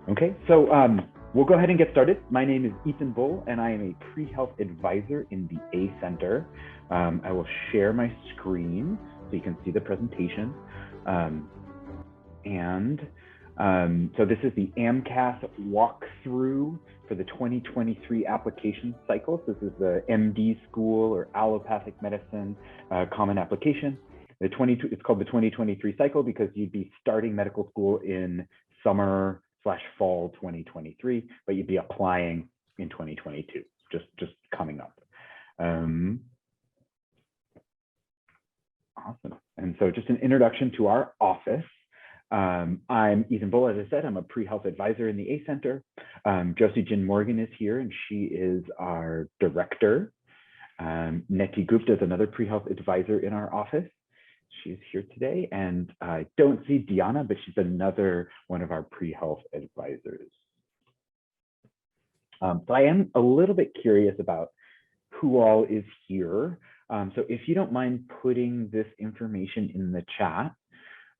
Okay, so we'll go ahead and get started. My name is Ethan Bull, and I am a pre-health advisor in the A Center. I will share my screen so you can see the presentation. So this is the AMCAS walkthrough for the 2023 application cycle. This is the MD school or allopathic medicine common application. It's called the 2023 cycle because you'd be starting medical school in summer/fall 2023, but you'd be applying in 2022, just coming up. Awesome. And so just an introduction to our office. I'm Ethan Bull, as I said. I'm a pre-health advisor in the A Center. Josie Jin Morgan is here, and she is our director. Neti Gupta is another pre-health advisor in our office. She's here today, and I don't see Diana, but she's another one of our pre-health advisors. So I am a little bit curious about who all is here. So if you don't mind putting this information in the chat,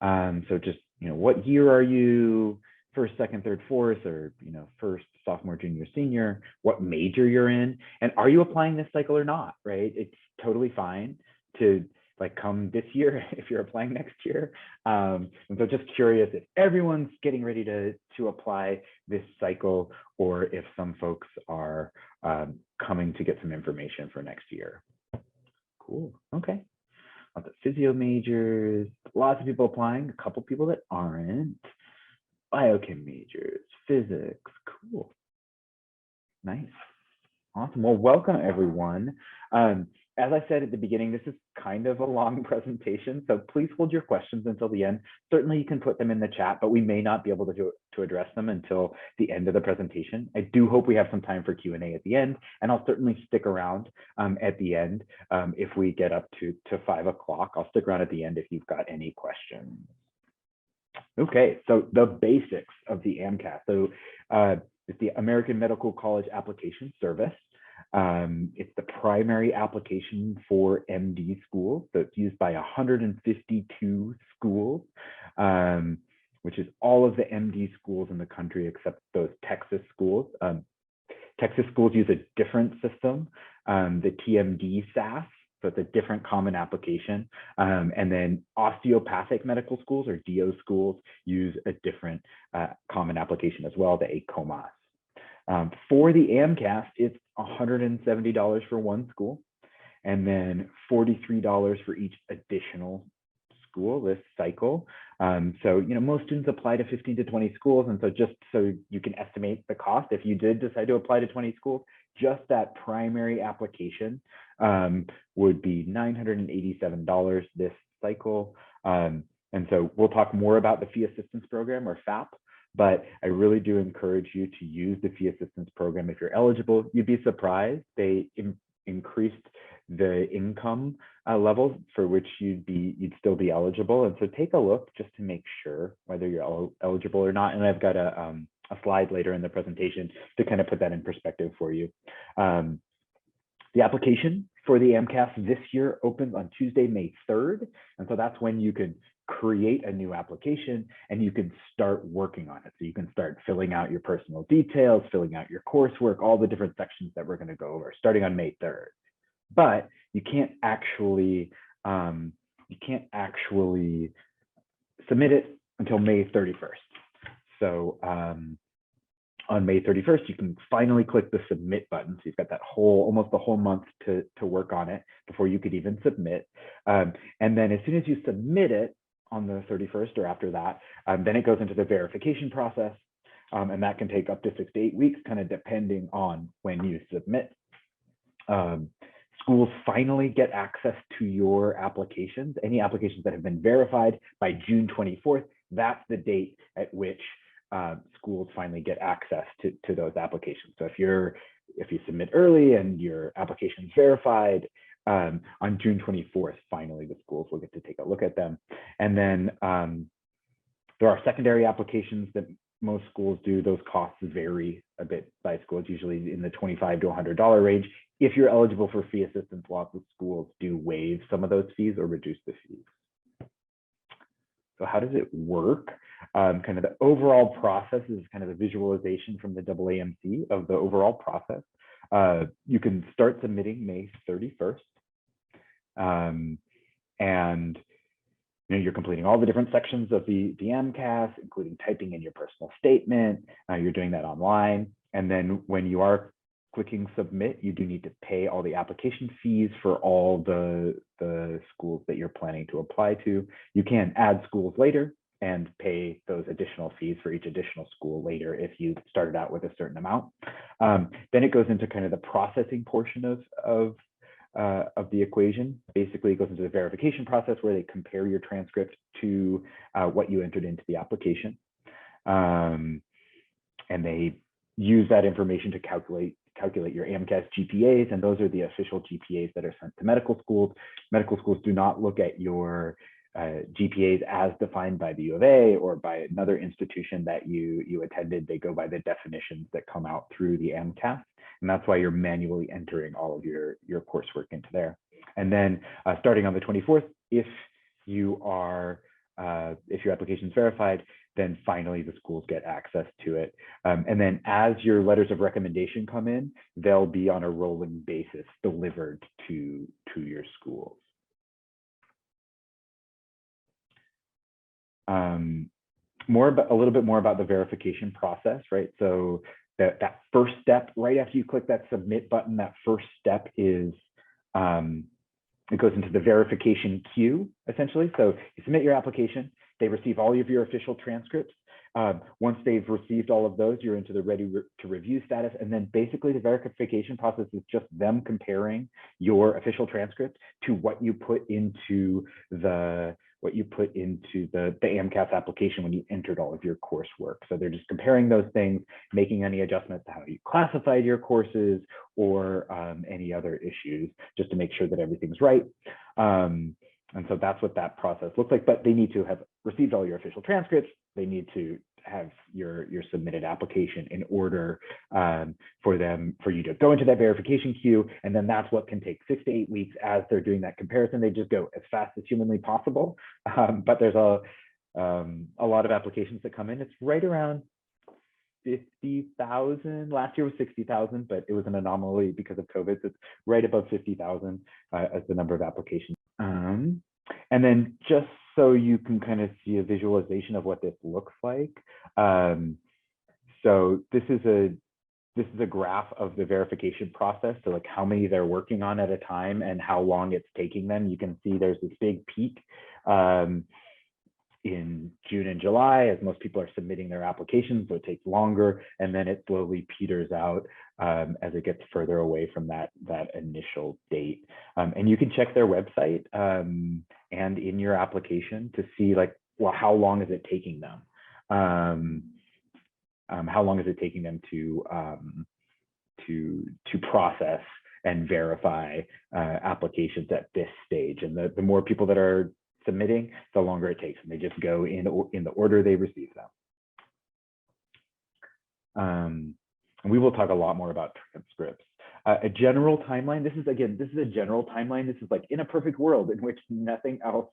so just, what year are you? First, second, third, fourth, or, first, sophomore, junior, senior, what major you're in, and are you applying this cycle or not, right? It's totally fine to come this year if you're applying next year. And so just curious if everyone's getting ready to apply this cycle, or if some folks are coming to get some information for next year. Cool, okay. Lots of physio majors, lots of people applying, a couple people that aren't. Biochem majors, physics, cool. Nice, awesome. Well, welcome everyone. As I said at the beginning, this is kind of a long presentation, so please hold your questions until the end. Certainly you can put them in the chat, but we may not be able to address them until the end of the presentation. I do hope we have some time for Q&A at the end, and I'll certainly stick around at the end. If we get up to 5 o'clock, I'll stick around at the end if you've got any questions. Okay, so the basics of the AMCAS. So it's the American Medical College Application Service. It's the primary application for MD schools. So it's used by 152 schools, which is all of the MD schools in the country except those Texas schools. Texas schools use a different system, the TMD SAS, so it's a different common application. And then osteopathic medical schools, or DO schools, use a different common application as well, the ACOMAS. For the AMCAS, it's $170 for one school, and then $43 for each additional school this cycle. So, most students apply to 15 to 20 schools, and so just so you can estimate the cost, if you did decide to apply to 20 schools, just that primary application would be $987 this cycle. And so we'll talk more about the Fee Assistance Program, or FAP. But I really do encourage you to use the Fee Assistance Program if you're eligible. You'd be surprised. They increased the income levels for which you'd still be eligible. And so take a look just to make sure whether you're eligible or not. And I've got a slide later in the presentation to kind of put that in perspective for you. The application for the AMCAS this year opens on Tuesday, May 3rd. And so that's when you can create a new application and you can start working on it. So you can start filling out your personal details, filling out your coursework, all the different sections that we're going to go over starting on May 3rd. But you can't actually submit it until May 31st. So on May 31st, you can finally click the submit button. So you've got that almost the whole month to work on it before you could even submit. And then as soon as you submit it on the 31st or after that, then it goes into the verification process. And that can take up to 6 to 8 weeks, kind of depending on when you submit. Schools finally get access to your applications. Any applications that have been verified by June 24th, that's the date at which schools finally get access to those applications. So if you submit early and your application is verified, on June 24th, finally the schools will get to take a look at them. And then there are secondary applications that most schools do. Those costs vary a bit by schools, usually in the $25 to $100 range. If you're eligible for fee assistance, lots of schools do waive some of those fees or reduce the fees. So how does it work? kind of the overall process is kind of a visualization from the AAMC of the overall process. You can start submitting May 31st. And you're completing all the different sections of the AMCAS, including typing in your personal statement. You're doing that online. And then when you are clicking submit, you do need to pay all the application fees for all the schools that you're planning to apply to. You can add schools later and pay those additional fees for each additional school later if you started out with a certain amount. Then it goes into kind of the processing portion of the equation. Basically, it goes into the verification process where they compare your transcript to what you entered into the application. And they use that information to calculate your AMCAS GPAs, and those are the official GPAs that are sent to medical schools. Medical schools do not look at your GPAs as defined by the U of A or by another institution that you attended. They go by the definitions that come out through the AMCAS, and that's why you're manually entering all of your coursework into there. And then starting on the 24th, if your application is verified, then finally the schools get access to it. And then as your letters of recommendation come in, they'll be on a rolling basis delivered to your schools. A little bit more about the verification process, right? So that first step, right after you click that submit button, that first step is, it goes into the verification queue, essentially. So you submit your application, they receive all of your official transcripts. Once they've received all of those, you're into the ready to review status. And then basically the verification process is just them comparing your official transcript to what you put into the AMCAS application when you entered all of your coursework. So they're just comparing those things, making any adjustments to how you classified your courses or any other issues, just to make sure that everything's right. And so that's what that process looks like. But they need to have received all your official transcripts. They need to have your submitted application in order for you to go into that verification queue. And then that's what can take 6 to 8 weeks as they're doing that comparison. They just go as fast as humanly possible. But there's a lot of applications that come in. It's right around 50,000. Last year was 60,000, but it was an anomaly because of COVID. So it's right above 50,000 as the number of applications. And then just so you can kind of see a visualization of what this looks like. So this is a graph of the verification process. So like how many they're working on at a time and how long it's taking them. You can see there's this big peak in June and July as most people are submitting their applications, so it takes longer, and then it slowly peters out as it gets further away from that initial date. And you can check their website and in your application to see like, well, how long is it taking them? How long is it taking them to process and verify applications at this stage? And the more people that are submitting, the longer it takes, and they just go in the order they receive them. And we will talk a lot more about transcripts. A general timeline. This is a general timeline. This is like in a perfect world in which nothing else,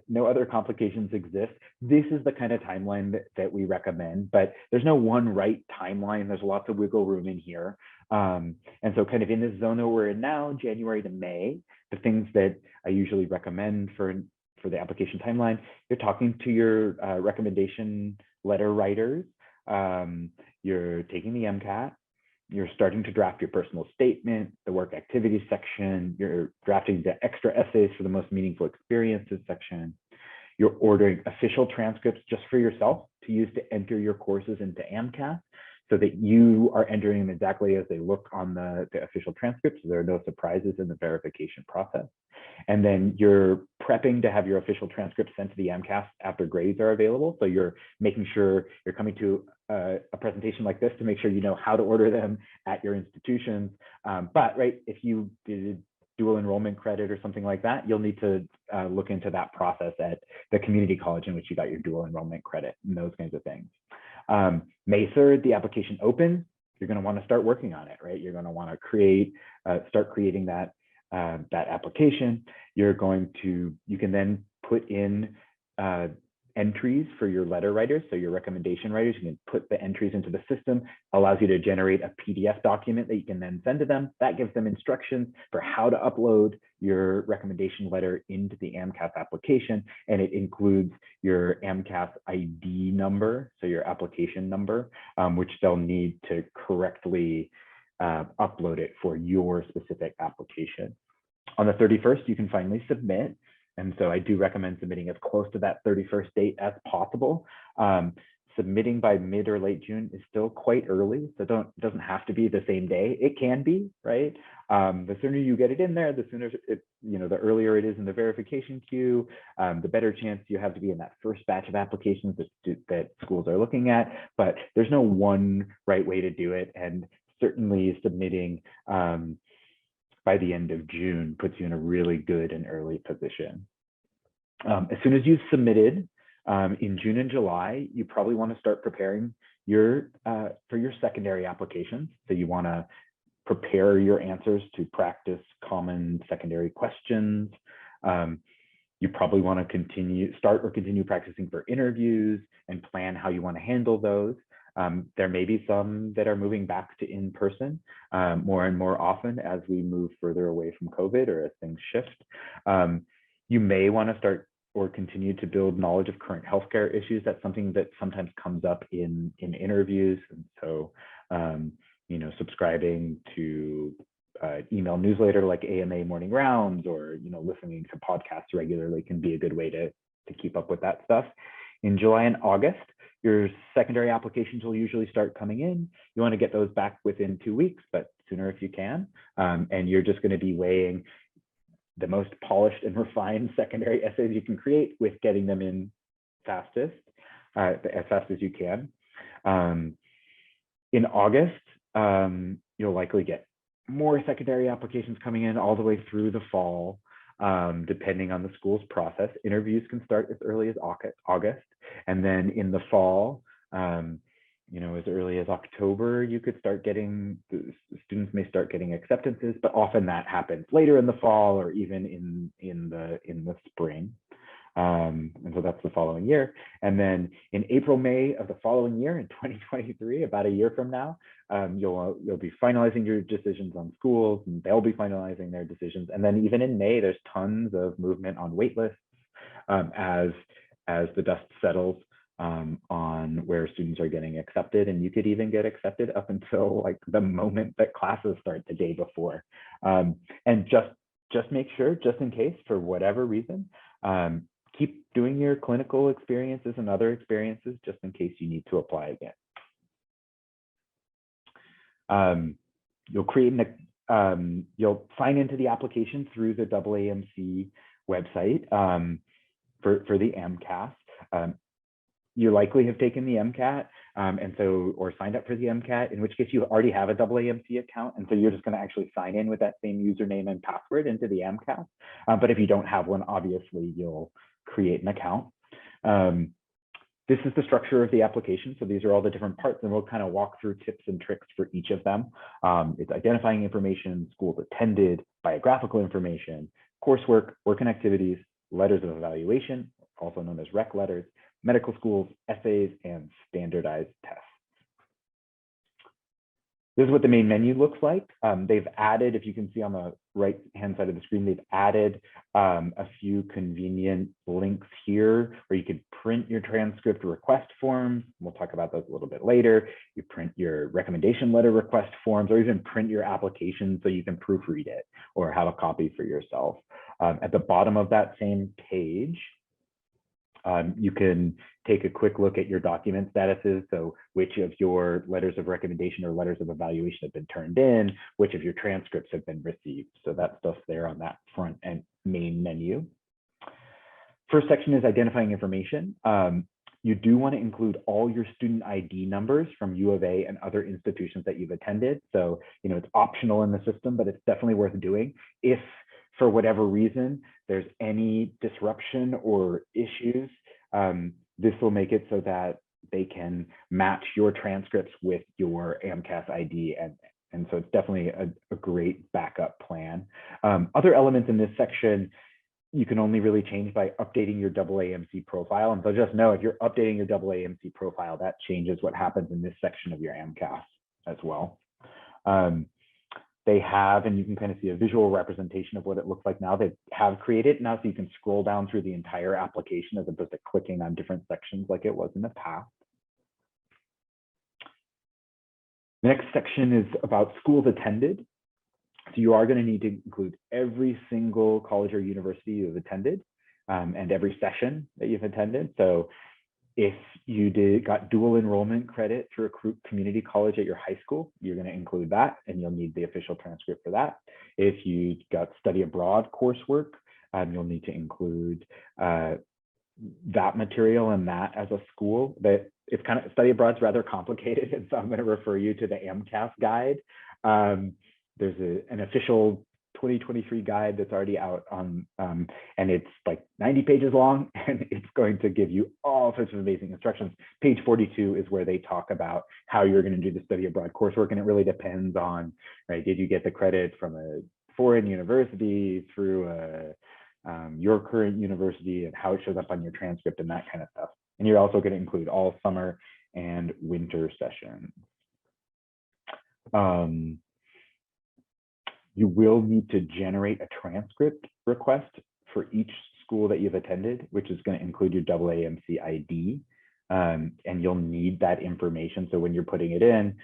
no other complications exist. This is the kind of timeline that we recommend, but there's no one right timeline. There's lots of wiggle room in here. And so kind of in this zone that we're in now, January to May, the things that I usually recommend for the application timeline, you're talking to your recommendation letter writers, you're taking the MCAT, you're starting to draft your personal statement, the work activities section, you're drafting the extra essays for the most meaningful experiences section, you're ordering official transcripts just for yourself to use to enter your courses into AMCAS, so that you are entering them exactly as they look on the official transcripts. So there are no surprises in the verification process. And then you're prepping to have your official transcripts sent to the AMCAS after grades are available. So you're making sure you're coming to a presentation like this to make sure you know how to order them at your institutions. But right, if you did dual enrollment credit or something like that, you'll need to look into that process at the community college in which you got your dual enrollment credit and those kinds of things. May 3rd, the application opens. You're going to want to start working on it, right? You're going to want to start creating that application. You can then put in entries for your letter writers, so your recommendation writers. You can put the entries into the system, allows you to generate a PDF document that you can then send to them. That gives them instructions for how to upload your recommendation letter into the AMCAS application, and it includes your AMCAS ID number, so your application number, which they'll need to correctly upload it for your specific application. On the 31st, you can finally submit. And so I do recommend submitting as close to that 31st date as possible. Submitting by mid or late June is still quite early, so it doesn't have to be the same day. It can be, right? The sooner you get it in there, the sooner the earlier it is in the verification queue, the better chance you have to be in that first batch of applications that schools are looking at. But there's no one right way to do it, and certainly submitting by the end of June puts you in a really good and early position. As soon as you've submitted in June and July, you probably want to start preparing for your secondary applications. So you want to prepare your answers to practice common secondary questions. You probably want to continue practicing for interviews and plan how you want to handle those. There may be some that are moving back to in-person more and more often as we move further away from COVID or as things shift. You may want to start or continue to build knowledge of current healthcare issues. That's something that sometimes comes up in interviews. And so, subscribing to email newsletter like AMA Morning Rounds, or listening to podcasts regularly can be a good way to keep up with that stuff. In July and August, your secondary applications will usually start coming in. You want to get those back within 2 weeks, but sooner if you can. And you're just going to be weighing the most polished and refined secondary essays you can create with getting them in as fast as you can. In August, you'll likely get more secondary applications coming in all the way through the fall, depending on the school's process. Interviews can start as early as August. And then in the fall, as early as October, you could start getting, students may start getting acceptances, but often that happens later in the fall or even in the spring. And so that's the following year. And then in April, May of the following year, in 2023, about a year from now, you'll be finalizing your decisions on schools, and they'll be finalizing their decisions. And then even in May, there's tons of movement on wait lists as the dust settles on where students are getting accepted. And you could even get accepted up until like the moment that classes start the day before. And just make sure, just in case, for whatever reason, keep doing your clinical experiences and other experiences just in case you need to apply again. You'll sign into the application through the AAMC website for the AMCAS. You likely have taken the MCAT or signed up for the MCAT, in which case you already have a AAMC account. And so you're just going to actually sign in with that same username and password into the MCAT. But if you don't have one, obviously you'll create an account. This is the structure of the application. So these are all the different parts, and we'll kind of walk through tips and tricks for each of them. It's identifying information, schools attended, biographical information, coursework, work and activities, letters of evaluation, also known as rec letters, medical schools, essays, and standardized tests. This is what the main menu looks like. They've added, if you can see on the right-hand side of the screen, they've added a few convenient links here where you could print your transcript request forms. We'll talk about those a little bit later. You print your recommendation letter request forms, or even print your application so you can proofread it or have a copy for yourself. At the bottom of that same page, you can take a quick look at your document statuses. So which of your letters of recommendation or letters of evaluation have been turned in, which of your transcripts have been received. So that stuff's there on that front and main menu. First section is identifying information. You do want to include all your student ID numbers from U of A and other institutions that you've attended. So, it's optional in the system, but it's definitely worth doing. If for whatever reason there's any disruption or issues, this will make it so that they can match your transcripts with your AMCAS ID, and so it's definitely a great backup plan. Other elements in this section, you can only really change by updating your AAMC profile. And so just know if you're updating your AAMC profile, that changes what happens in this section of your AMCAS as well. They have, and you can kind of see a visual representation of what it looks like now. They have created now, so you can scroll down through the entire application as opposed to clicking on different sections like it was in the past. The next section is about schools attended. So you are going to need to include every single college or university you've attended and every session that you've attended. So if you got dual enrollment credit through a community college at your high school, you're going to include that, and you'll need the official transcript for that. If you got study abroad coursework, you'll need to include that material and that as a school. But it's kind of, study abroad is rather complicated, and so I'm going to refer you to the AMCAS guide. There's an official 2023 guide that's already out on, and it's like 90 pages long, and it's going to give you all sorts of amazing instructions. Page 42 is where they talk about how you're going to do the study abroad coursework, and it really depends on, right, did you get the credit from a foreign university through your current university, and how it shows up on your transcript and that kind of stuff. And you're also going to include all summer and winter sessions. You will need to generate a transcript request for each school that you've attended, which is going to include your AAMC ID, and you'll need that information. So when you're putting it in,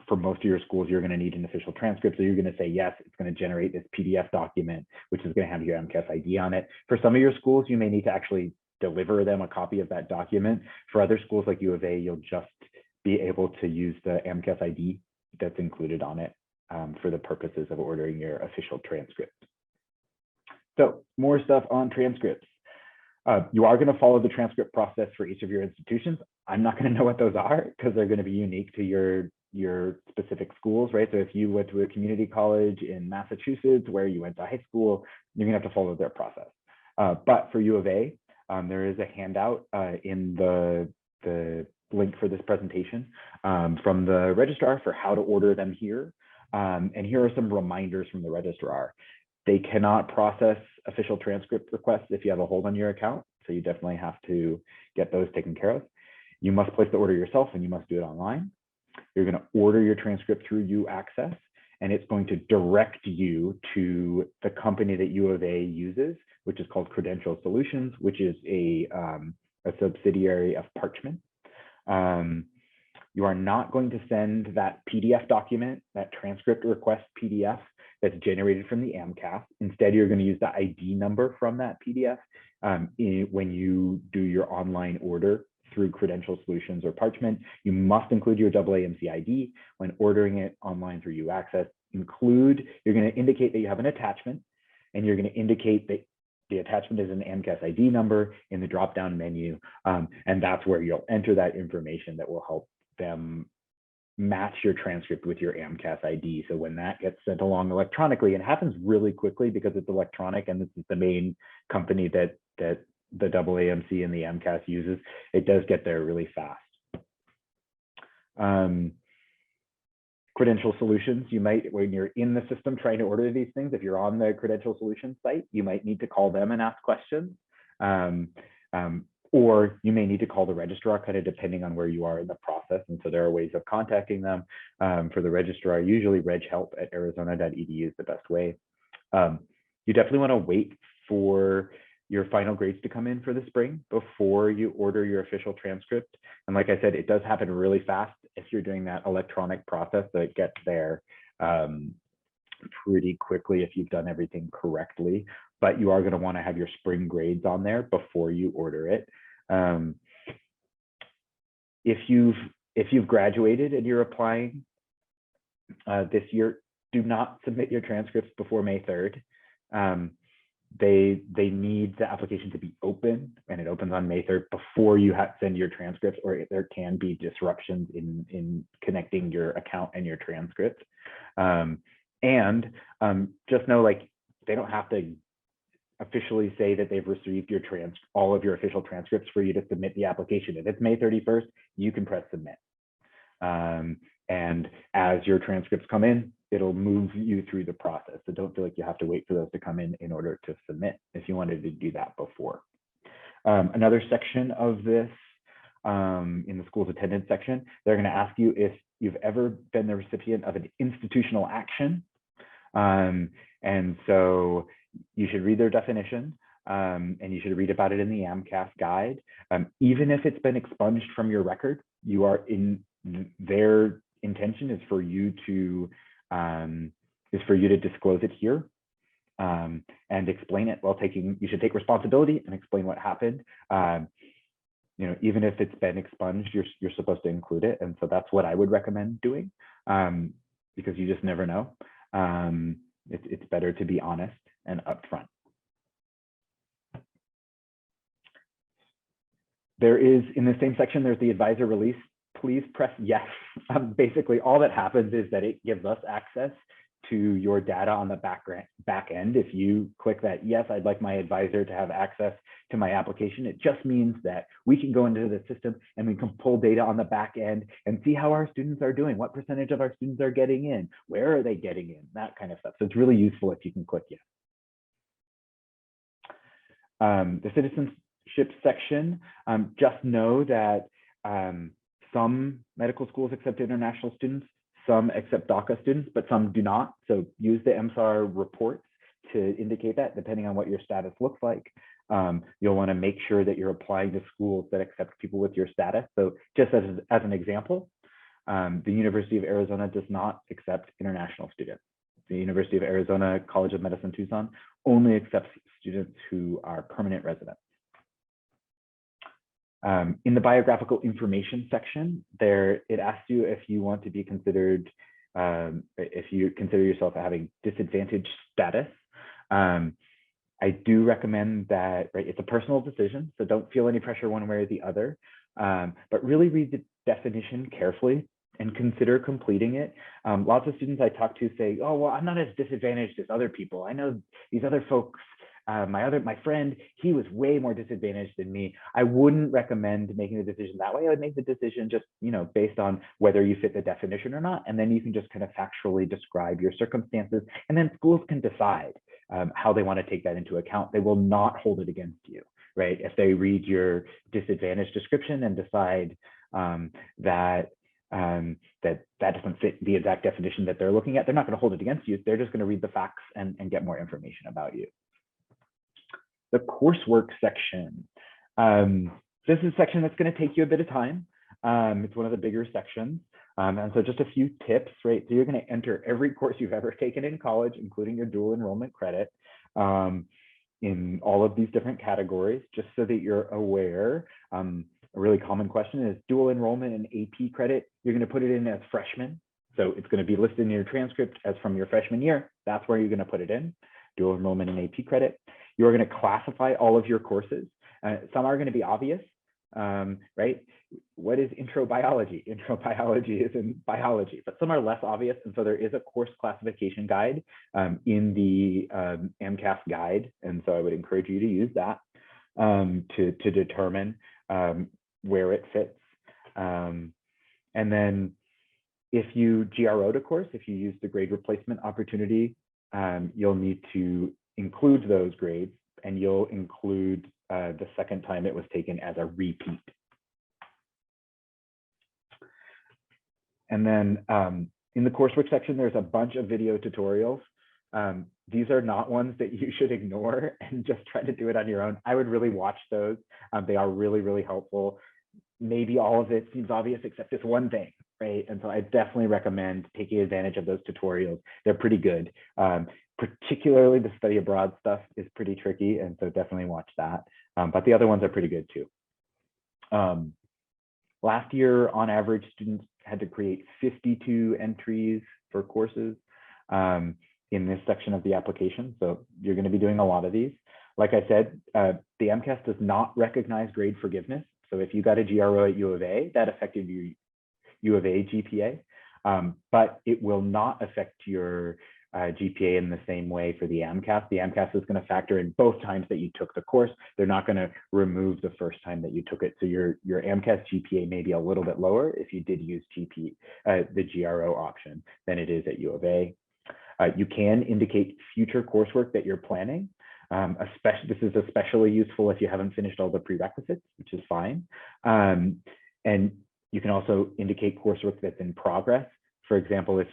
for most of your schools, you're going to need an official transcript. So you're going to say, yes, it's going to generate this PDF document, which is going to have your MCAS ID on it. For some of your schools, you may need to actually deliver them a copy of that document. For other schools like U of A, you'll just be able to use the AMCAS ID that's included on it for the purposes of ordering your official transcript. So more stuff on transcripts. You are going to follow the transcript process for each of your institutions. I'm not going to know what those are because they're going to be unique to your specific schools, right? So if you went to a community college in Massachusetts where you went to high school, you're going to have to follow their process. But for U of A, there is a handout in the link for this presentation from the registrar for how to order them here. And here are some reminders from the registrar. They cannot process official transcript requests if you have a hold on your account. So you definitely have to get those taken care of. You must place the order yourself, and you must do it online. You're going to order your transcript through UAccess, and it's going to direct you to the company that U of A uses, which is called Credential Solutions, which is a subsidiary of Parchment. You are not going to send that PDF document, that transcript request PDF that's generated from the AMCAS. Instead, you're going to use the ID number from that PDF when you do your online order through Credential Solutions or Parchment. You must include your AAMC ID when ordering it online through UAccess. You're going to indicate that you have an attachment, and you're going to indicate that the attachment is an AMCAS ID number in the drop-down menu, and that's where you'll enter that information that will help them match your transcript with your AMCAS ID. So when that gets sent along electronically, and it happens really quickly because it's electronic, and this is the main company that the AAMC and the AMCAS uses, it does get there really fast. Credential Solutions, you might, when you're in the system trying to order these things, if you're on the Credential Solutions site, you might need to call them and ask questions. Or you may need to call the registrar, kind of depending on where you are in the process. And so there are ways of contacting them. For the registrar, usually reghelp@arizona.edu is the best way. You definitely want to wait for your final grades to come in for the spring before you order your official transcript. And like I said, it does happen really fast if you're doing that electronic process, so it gets there pretty quickly if you've done everything correctly. But you are going to want to have your spring grades on there before you order it. If you've graduated and you're applying this year, do not submit your transcripts before May 3rd. They need the application to be open, and it opens on May 3rd before you send your transcripts, or there can be disruptions in connecting your account and your transcript. Just know, like, they don't have to officially say that they've received all of your official transcripts for you to submit the application. If it's May 31st, you can press submit. And as your transcripts come in, it'll move you through the process. So don't feel like you have to wait for those to come in order to submit if you wanted to do that before. Another section of this, in the school's attendance section, they're going to ask you if you've ever been the recipient of an institutional action. And so you should read their definition, and you should read about it in the AMCAS guide. Even if it's been expunged from your record, you are in their intention is for you to disclose it here. And explain it while you should take responsibility and explain what happened. Even if it's been expunged, you're supposed to include it. And so that's what I would recommend doing, because you just never know. It's better to be honest and upfront. There is, in the same section, there's the advisor release. Please press yes. Basically, all that happens is that it gives us access to your data on the back end. If you click that, yes, I'd like my advisor to have access to my application, it just means that we can go into the system and we can pull data on the back end and see how our students are doing, what percentage of our students are getting in, where are they getting in, that kind of stuff. So it's really useful if you can click yes. The citizenship section, just know that some medical schools accept international students, some accept DACA students, but some do not. So use the MSAR reports to indicate that, depending on what your status looks like. You'll want to make sure that you're applying to schools that accept people with your status. So just as an example, the University of Arizona does not accept international students. The University of Arizona College of Medicine, Tucson only accepts students who are permanent residents. In the biographical information section, it asks you if you want to be considered, if you consider yourself having disadvantaged status. I do recommend that, right, it's a personal decision, so don't feel any pressure one way or the other, but really read the definition carefully and consider completing it. Lots of students I talk to say, oh, well, I'm not as disadvantaged as other people. I know these other folks, my friend, he was way more disadvantaged than me. I wouldn't recommend making the decision that way. I would make the decision just, based on whether you fit the definition or not. And then you can just kind of factually describe your circumstances. And then schools can decide how they want to take that into account. They will not hold it against you, right? If they read your disadvantage description and decide that doesn't fit the exact definition that they're looking at, they're not going to hold it against you. They're just going to read the facts and get more information about you. The coursework section. This is a section that's going to take you a bit of time. It's one of the bigger sections. And so just a few tips, right? So you're going to enter every course you've ever taken in college, including your dual enrollment credit, in all of these different categories, just so that you're aware. A really common question is dual enrollment and AP credit. You're going to put it in as freshman. So it's going to be listed in your transcript as from your freshman year. That's where you're going to put it in, dual enrollment and AP credit. You're going to classify all of your courses. Some are going to be obvious, right? What is intro biology? Intro biology is in biology, but some are less obvious. And so there is a course classification guide in the AMCAS guide. And so I would encourage you to use that to determine where it fits. And then if you GRO'd a course, if you use the grade replacement opportunity, you'll need to include those grades, and you'll include the second time it was taken as a repeat. And then in the coursework section, there's a bunch of video tutorials. These are not ones that you should ignore and just try to do it on your own. I would really watch those. They are really, really helpful. Maybe all of it seems obvious except this one thing, right? And so I definitely recommend taking advantage of those tutorials. They're pretty good. Particularly the study abroad stuff is pretty tricky, and so definitely watch that. But the other ones are pretty good too. Last year, on average, students had to create 52 entries for courses in this section of the application. So you're going to be doing a lot of these. Like I said, the MCAS does not recognize grade forgiveness. So if you got a GRO at U of A, that affected your U of A GPA, but it will not affect your GPA in the same way for the AMCAS. The AMCAS is going to factor in both times that you took the course. They're not going to remove the first time that you took it. So your AMCAS GPA may be a little bit lower if you did use the GRO option than it is at U of A. You can indicate future coursework that you're planning. This is especially useful if you haven't finished all the prerequisites, which is fine. And you can also indicate coursework that's in progress. For example, if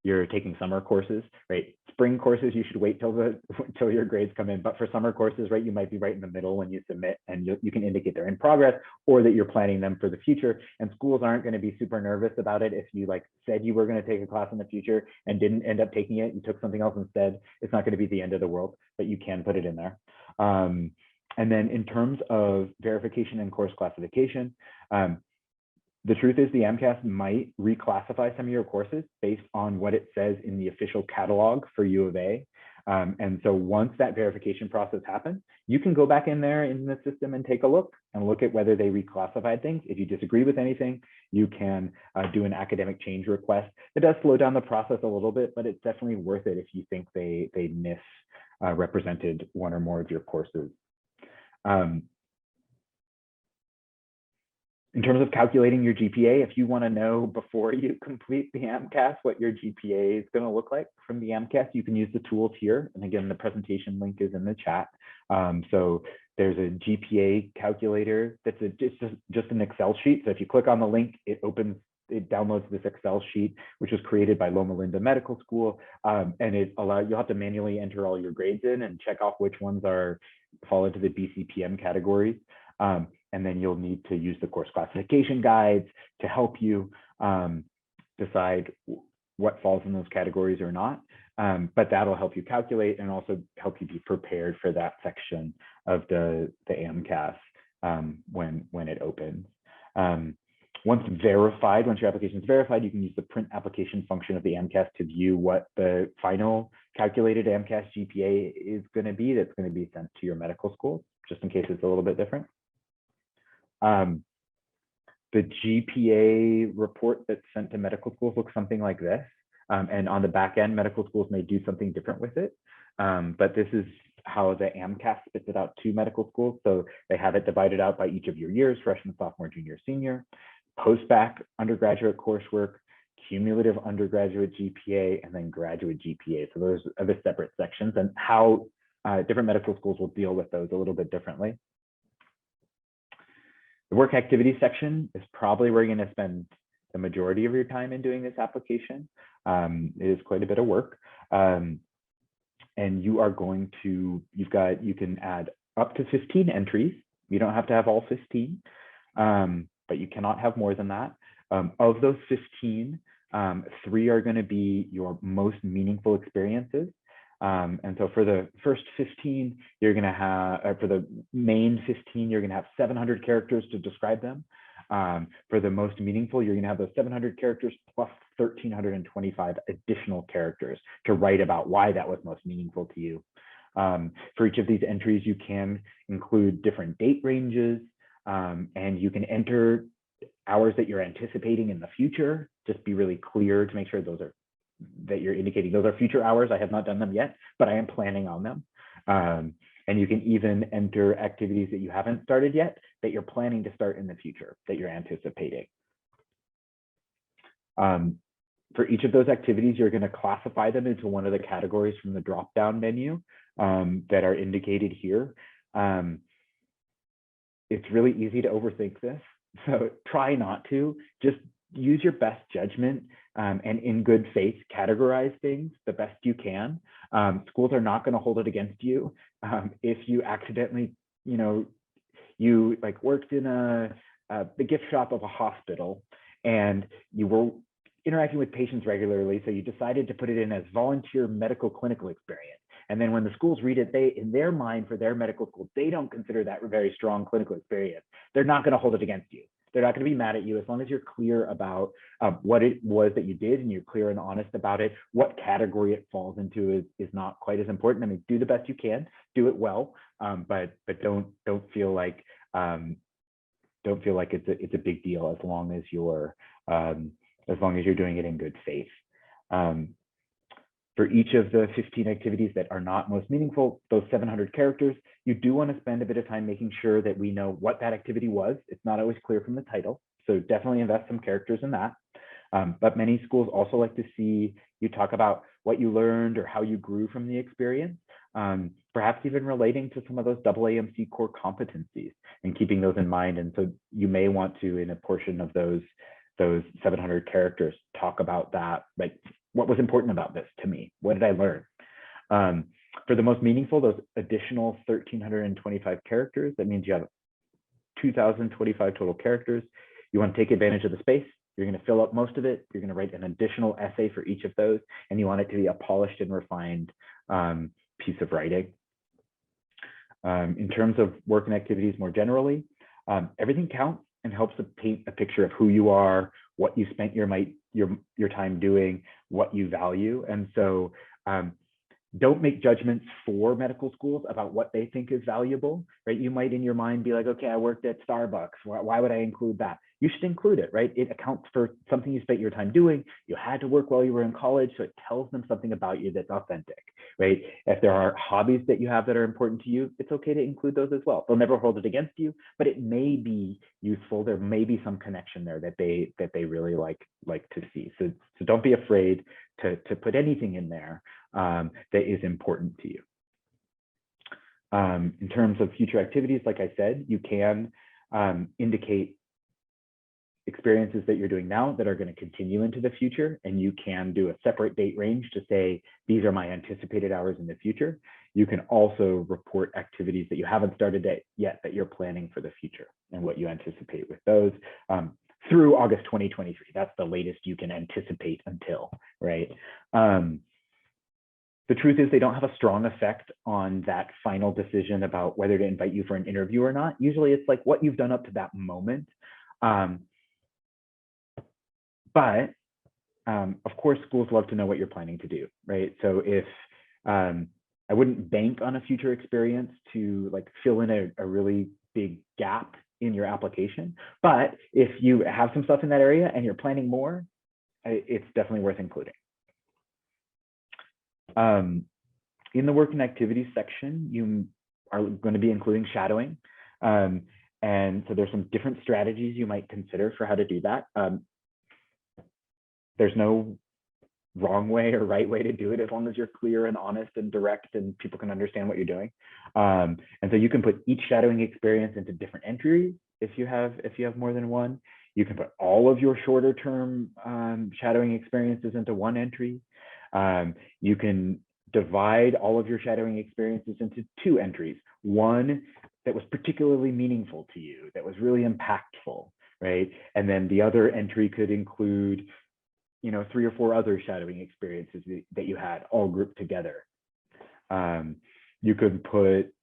you're taking summer courses, right? Spring courses, you should wait till your grades come in. But for summer courses, right, you might be right in the middle when you submit, and you can indicate they're in progress or that you're planning them for the future. And schools aren't going to be super nervous about it if you like said you were going to take a class in the future and didn't end up taking it. You took something else instead. It's not going to be the end of the world, but you can put it in there. And then in terms of verification and course classification, the truth is the AMCAS might reclassify some of your courses based on what it says in the official catalog for U of A. And so once that verification process happens, you can go back in there in the system and take a look at whether they reclassified things. If you disagree with anything, you can do an academic change request. It does slow down the process a little bit, but it's definitely worth it if you think they misrepresented one or more of your courses. In terms of calculating your GPA, if you want to know before you complete the AMCAS what your GPA is going to look like from the AMCAS, you can use the tools here. And again, the presentation link is in the chat. So there's a GPA calculator that's just an Excel sheet. So if you click on the link, it downloads this Excel sheet, which was created by Loma Linda Medical School. And you'll have to manually enter all your grades in and check off which ones fall into the BCPM categories. And then you'll need to use the course classification guides to help you decide what falls in those categories or not. But that'll help you calculate and also help you be prepared for that section of the AMCAS when it opens. Once your application is verified, you can use the print application function of the AMCAS to view what the final calculated AMCAS GPA is going to be that's going to be sent to your medical school, just in case it's a little bit different. The GPA report that's sent to medical schools looks something like this. And on the back end, medical schools may do something different with it. But this is how the AMCAS spits it out to medical schools. So they have it divided out by each of your years: freshman, sophomore, junior, senior, post-bac undergraduate coursework, cumulative undergraduate GPA, and then graduate GPA. So those are the separate sections, and how different medical schools will deal with those a little bit differently. The work activity section is probably where you're going to spend the majority of your time in doing this application. It is quite a bit of work. And you are going to, you can add up to 15 entries. You don't have to have all 15, but you cannot have more than that. Of those 15, 3 are going to be your most meaningful experiences. And so for the first 15, you're going to have, for the main 15, you're going to have 700 characters to describe them. For the most meaningful, you're going to have those 700 characters plus 1,325 additional characters to write about why that was most meaningful to you. For each of these entries, you can include different date ranges, and you can enter hours that you're anticipating in the future. Just be really clear to make sure that you're indicating those are future hours. I have not done them yet, but I am planning on them. And you can even enter activities that you haven't started yet, that you're planning to start in the future, that you're anticipating. For each of those activities, you're going to classify them into one of the categories from the drop-down menu that are indicated here. It's really easy to overthink this, so try not to. Just use your best judgment and in good faith categorize things the best you can. Schools are not going to hold it against you if you accidentally, you like worked in the gift shop of a hospital and you were interacting with patients regularly, so you decided to put it in as volunteer medical clinical experience. And then when the schools read it, in their mind, for their medical school, they don't consider that a very strong clinical experience. They're not going to hold it against you. They're not going to be mad at you as long as you're clear about what it was that you did and you're clear and honest about it. What category it falls into is not quite as important. I mean, do the best you can, do it well, but don't feel like it's a big deal as long as you're doing it in good faith. For each of the 15 activities that are not most meaningful, those 700 characters, you do want to spend a bit of time making sure that we know what that activity was. It's not always clear from the title, so definitely invest some characters in that. But many schools also like to see you talk about what you learned or how you grew from the experience, perhaps even relating to some of those AAMC core competencies and keeping those in mind. And so you may want to, in a portion of those 700 characters, talk about that, like, what was important about this to me? What did I learn? For the most meaningful, those additional 1,325 characters, that means you have 2,025 total characters. You want to take advantage of the space. You're going to fill up most of it. You're going to write an additional essay for each of those, and you want it to be a polished and refined piece of writing. In terms of work and activities more generally, everything counts and helps to paint a picture of who you are, what you spent your time doing, what you value. And so don't make judgments for medical schools about what they think is valuable, right? You might in your mind be like, okay, I worked at Starbucks. Why would I include that? You should include it, right? It accounts for something you spent your time doing. You had to work while you were in college, so it tells them something about you that's authentic, right? If there are hobbies that you have that are important to you, it's okay to include those as well. They'll never hold it against you, but it may be useful. There may be some connection there that they really like to see. So don't be afraid to put anything in there that is important to you. In terms of future activities, like I said, you can indicate experiences that you're doing now that are going to continue into the future, and you can do a separate date range to say, these are my anticipated hours in the future. You can also report activities that you haven't started yet that you're planning for the future and what you anticipate with those through August 2023. That's the latest you can anticipate until, right? The truth is they don't have a strong effect on that final decision about whether to invite you for an interview or not. Usually it's like what you've done up to that moment. But of course, schools love to know what you're planning to do, right? So if I wouldn't bank on a future experience to like fill in a really big gap in your application, but if you have some stuff in that area and you're planning more, it's definitely worth including. In the work and activities section, you are going to be including shadowing. And so there's some different strategies you might consider for how to do that. There's no wrong way or right way to do it as long as you're clear and honest and direct and people can understand what you're doing. And so you can put each shadowing experience into different entries if you have more than one. You can put all of your shorter term shadowing experiences into one entry. You can divide all of your shadowing experiences into two entries. One that was particularly meaningful to you, that was really impactful, right? And then the other entry could include, 3 or 4 other shadowing experiences that you had all grouped together. You could put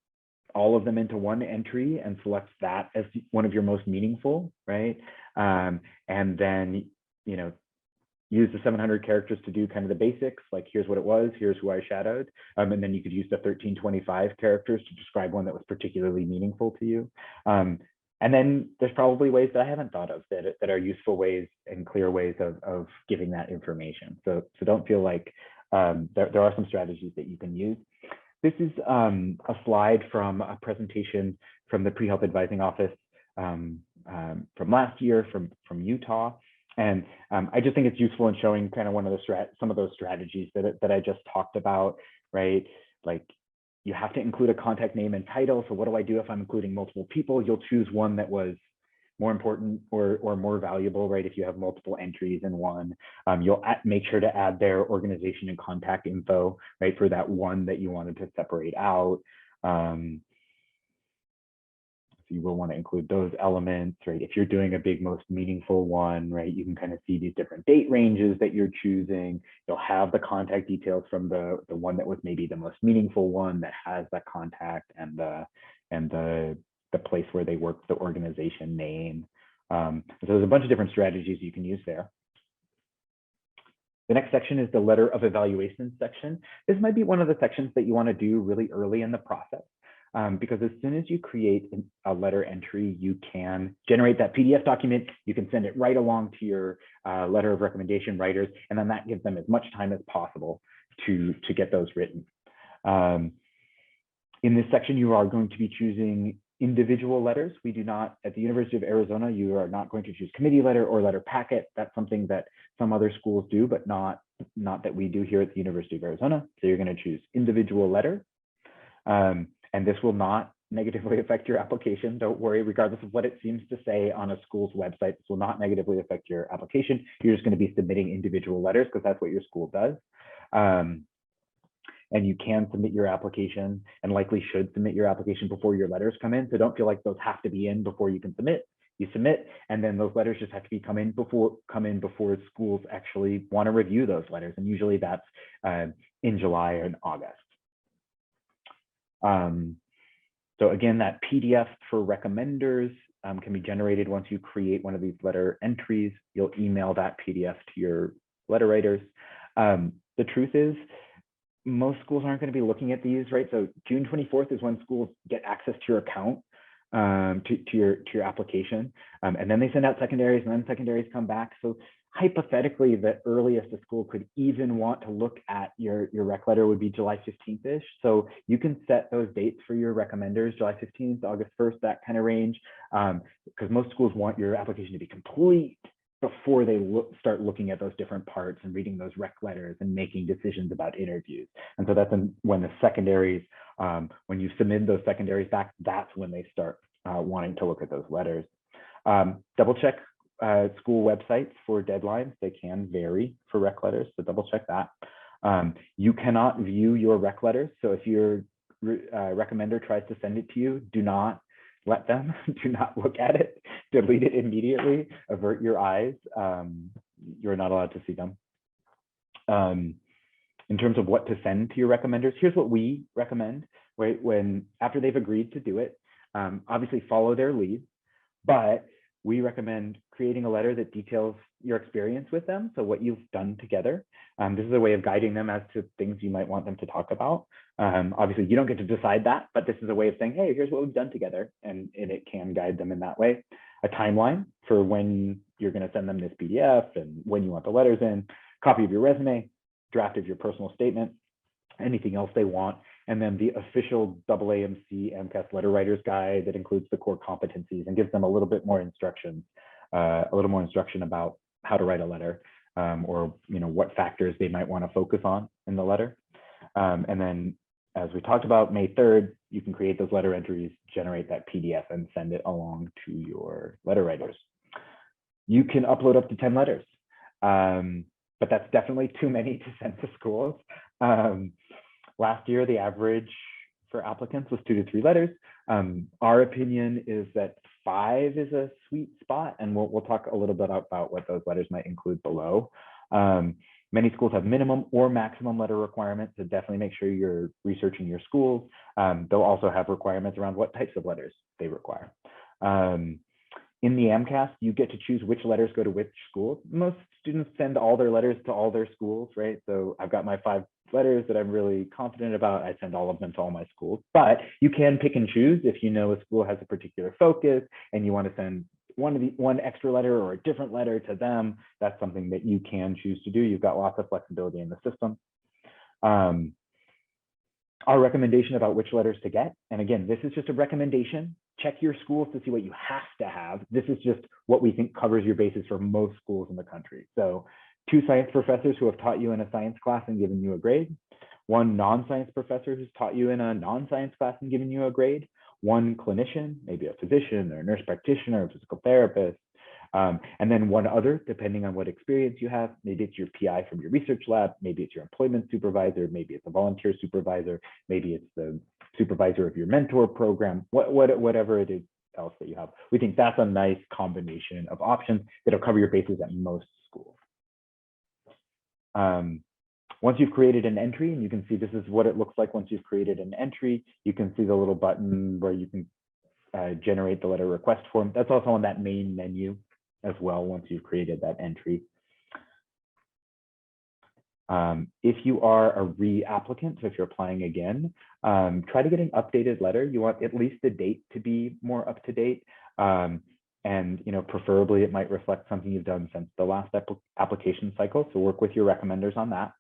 all of them into one entry and select that as one of your most meaningful, right? And then, use the 700 characters to do kind of the basics, like here's what it was, here's who I shadowed. And then you could use the 1,325 characters to describe one that was particularly meaningful to you. And then there's probably ways that I haven't thought of that are useful ways and clear ways of giving that information. So don't feel like there are some strategies that you can use. This is a slide from a presentation from the Pre-Health Advising Office from last year from Utah. And I just think it's useful in showing kind of some of those strategies that I just talked about, right? Like you have to include a contact name and title. So what do I do if I'm including multiple people? You'll choose one that was more important or more valuable, right? If you have multiple entries in one, you'll make sure to add their organization and contact info, right? For that one that you wanted to separate out. So you will want to include those elements, right? If you're doing a big, most meaningful one, right, you can kind of see these different date ranges that you're choosing. You'll have the contact details from the one that was maybe the most meaningful one that has that contact and the place where they work, the organization name. So there's a bunch of different strategies you can use there. The next section is the letter of evaluation section. This might be one of the sections that you want to do really early in the process. Because as soon as you create a letter entry, you can generate that PDF document. You can send it right along to your letter of recommendation writers, and then that gives them as much time as possible to get those written. In this section, you are going to be choosing individual letters. We do not, at the University of Arizona, you are not going to choose committee letter or letter packet. That's something that some other schools do, but not that we do here at the University of Arizona. So you're going to choose individual letter. And this will not negatively affect your application. Don't worry, regardless of what it seems to say on a school's website, this will not negatively affect your application. You're just going to be submitting individual letters because that's what your school does. And you can submit your application and likely should submit your application before your letters come in. So don't feel like those have to be in before you can submit. You submit, and then those letters just have to be come in before schools actually want to review those letters. And usually that's in July and August. So again, that PDF for recommenders can be generated once you create one of these letter entries. You'll email that PDF to your letter writers. The truth is, most schools aren't going to be looking at these, right? So June 24th is when schools get access to your account, to your application, and then they send out secondaries, and then secondaries come back. So hypothetically, the earliest a school could even want to look at your rec letter would be July 15th-ish. So you can set those dates for your recommenders, July 15th, August 1st, that kind of range, because most schools want your application to be complete before they start looking at those different parts and reading those rec letters and making decisions about interviews. And so that's when the secondaries, when you submit those secondaries back, that's when they start wanting to look at those letters. Double check school websites for deadlines. They can vary for rec letters, so double check that. You cannot view your rec letters. So if your recommender tries to send it to you, do not let them. Do not look at it. Delete it immediately. Avert your eyes. You're not allowed to see them. In terms of what to send to your recommenders, here's what we recommend. Right, after they've agreed to do it, obviously follow their lead, but we recommend creating a letter that details your experience with them, so what you've done together. This is a way of guiding them as to things you might want them to talk about. Obviously, you don't get to decide that, but this is a way of saying, hey, here's what we've done together, and it can guide them in that way. A timeline for when you're going to send them this PDF and when you want the letters in, copy of your resume, draft of your personal statement, anything else they want, and then the official AAMC AMCAS letter writers guide that includes the core competencies and gives them a little bit more instruction, about how to write a letter, or what factors they might want to focus on in the letter. And then, as we talked about, May 3rd, you can create those letter entries, generate that PDF, and send it along to your letter writers. You can upload up to 10 letters, but that's definitely too many to send to schools. Last year, the average for applicants was 2 to 3 letters. Our opinion is that 5 is a sweet spot, and we'll talk a little bit about what those letters might include below. Many schools have minimum or maximum letter requirements, so definitely make sure you're researching your schools. They'll also have requirements around what types of letters they require. In the AMCAS, you get to choose which letters go to which schools. Most students send all their letters to all their schools, right? So I've got my 5 letters that I'm really confident about. I send all of them to all my schools, but you can pick and choose if you know a school has a particular focus and you want to send one extra letter or a different letter to them. That's something that you can choose to do. You've got lots of flexibility in the system. Our recommendation about which letters to get, and again, this is just a recommendation. Check your schools to see what you have to have. This is just what we think covers your bases for most schools in the country. So 2 science professors who have taught you in a science class and given you a grade, 1 non-science professor who's taught you in a non-science class and given you a grade, 1 clinician, maybe a physician or a nurse practitioner or a physical therapist, and then 1 other, depending on what experience you have. Maybe it's your PI from your research lab, maybe it's your employment supervisor, maybe it's a volunteer supervisor, maybe it's the supervisor of your mentor program, whatever it is else that you have. We think that's a nice combination of options that'll cover your bases at most schools. Once you've created an entry, and you can see this is what it looks like once you've created an entry, you can see the little button where you can generate the letter request form. That's also on that main menu as well once you've created that entry. If you are a re-applicant, so if you're applying again, try to get an updated letter. You want at least the date to be more up to date. And preferably it might reflect something you've done since the last application cycle. So work with your recommenders on that.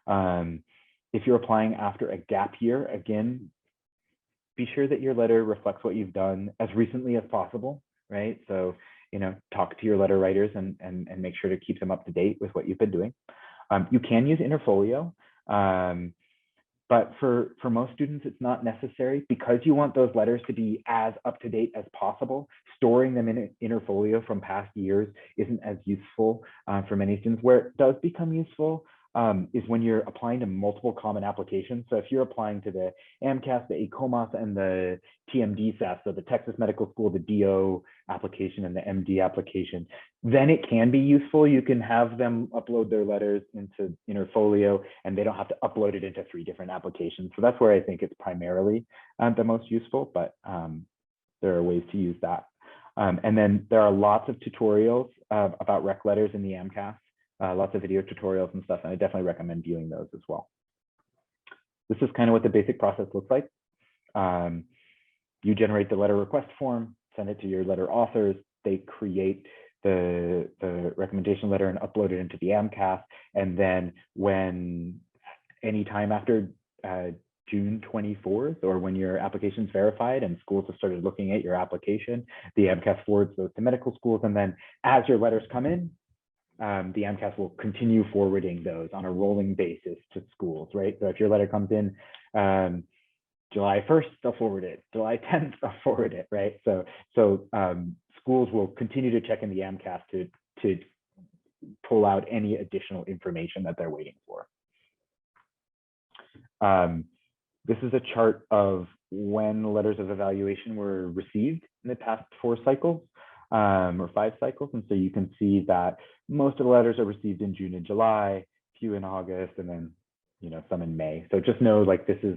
If you're applying after a gap year, again, be sure that your letter reflects what you've done as recently as possible, right? So, talk to your letter writers and make sure to keep them up to date with what you've been doing. You can use Interfolio, but for most students, it's not necessary because you want those letters to be as up to date as possible. Storing them in Interfolio from past years isn't as useful for many students. Where it does become useful is when you're applying to multiple common applications. So if you're applying to the AMCAS, the ACOMAS, and the TMDSAS, so the Texas Medical School, the DO application, and the MD application, then it can be useful. You can have them upload their letters into Interfolio, and they don't have to upload it into 3 different applications. So that's where I think it's primarily the most useful, but there are ways to use that. And then there are lots of tutorials about rec letters in the AMCAS. Lots of video tutorials and stuff, and I definitely recommend viewing those as well. This is kind of what the basic process looks like. You generate the letter request form, send it to your letter authors. They create the recommendation letter and upload it into the AMCAS. And then when anytime after June 24th, or when your application is verified and schools have started looking at your application, the AMCAS forwards those to medical schools. And then as your letters come in, the AMCAS will continue forwarding those on a rolling basis to schools, right? So if your letter comes in July 1st, they'll forward it. July 10th, they'll forward it, right? So schools will continue to check in the AMCAS to pull out any additional information that they're waiting for. This is a chart of when letters of evaluation were received in the past 4 cycles. Or 5 cycles. And so you can see that most of the letters are received in June and July, few in August, and then, some in May. So just know, like, this is